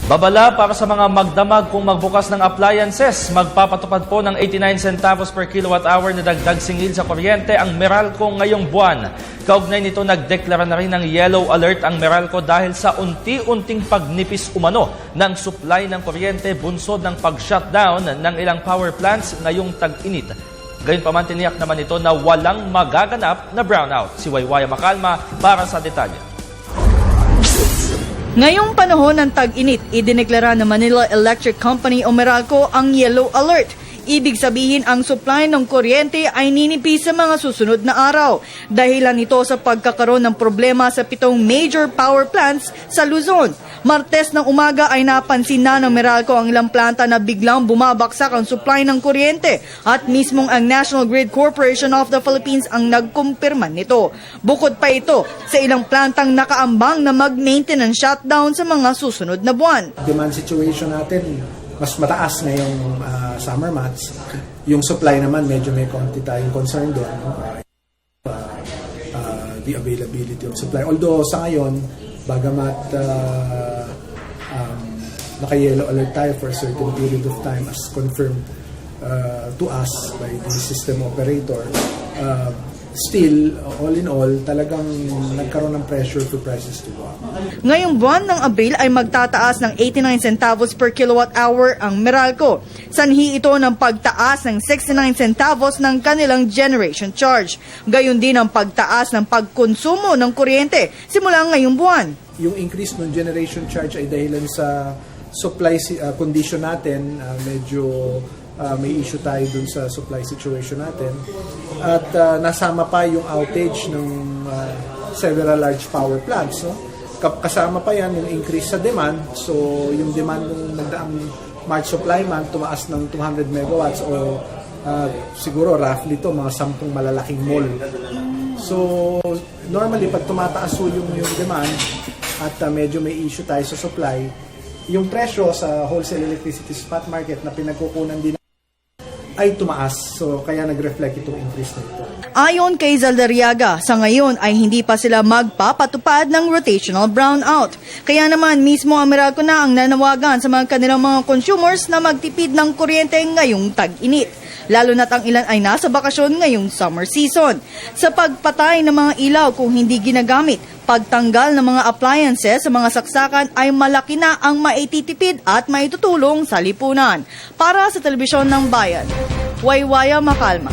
Babala para sa mga magdamag kung magbukas ng appliances. Magpapatupad po ng 89 centavos per kilowatt-hour na dagdag singil sa kuryente ang Meralco ngayong buwan. Kaugnay nito, nagdeklara na rin ng yellow alert ang Meralco dahil sa unti-unting pagnipis umano ng supply ng kuryente bunsod ng pag-shutdown ng ilang power plants ngayong tag-init. Gayunpaman, tiniyak naman ito na walang magaganap na brownout. Si Waywaya Macalma para sa detalye. Ngayong panahon ng tag-init, idineklara ng Manila Electric Company o Meralco ang yellow alert. Ibig sabihin ang supply ng kuryente ay ninipis sa mga susunod na araw. Dahilan ito sa pagkakaroon ng problema sa 7 major power plants sa Luzon. Martes ng umaga ay napansin na ng Meralco ang ilang planta na biglang bumabaksak ang supply ng kuryente at mismong ang National Grid Corporation of the Philippines ang nagkumpirma nito. Bukod pa ito sa ilang plantang nakaambang na mag-maintenance shutdown sa mga susunod na buwan. Demand situation natin mas mataas ngayong summer months. Yung supply naman medyo may konti tayong concern doon. The availability of supply. Although sa ngayon, bagamat naka-yellow alert tayo for a certain period of time as confirmed to us by the system operator, still, all in all, talagang nagkaroon ng pressure for prices to go up. Ngayong buwan ng Abril ay magtataas ng 89 centavos per kilowatt-hour ang Meralco. Sanhi ito ng pagtaas ng 69 centavos ng kanilang generation charge. Gayon din ang pagtaas ng pagkonsumo ng kuryente simula ngayong buwan. Yung increase ng generation charge ay dahilan sa supply condition natin. Medyo may issue tayo dun sa supply situation natin. At nasama pa yung outage ng several large power plants. No? Kasama pa yan yung increase sa demand. So yung demand ng nagdaang March supply month tumaas ng 200 megawatts o siguro roughly to mga 10 malalaking mall. So normally pag tumataas yung demand at medyo may issue tayo sa supply, yung presyo sa wholesale electricity spot market na pinagkukunan din ay tumaas. So, kaya nag-reflect itong increase na ito. Ayon kay Zaldariaga, sa ngayon ay hindi pa sila magpapatupad ng rotational brownout. Kaya naman mismo ang Meralco na ang nanawagan sa mga kanilang mga consumers na magtipid ng kuryente ngayong tag-init. Lalo na't ang ilan ay nasa bakasyon ngayong summer season. Sa pagpatay ng mga ilaw kung hindi ginagamit, pagtanggal ng mga appliances sa mga saksakan ay malaki na ang maititipid at maitutulong sa lipunan. Para sa Telebisyon ng Bayan, Waywaya Macalma.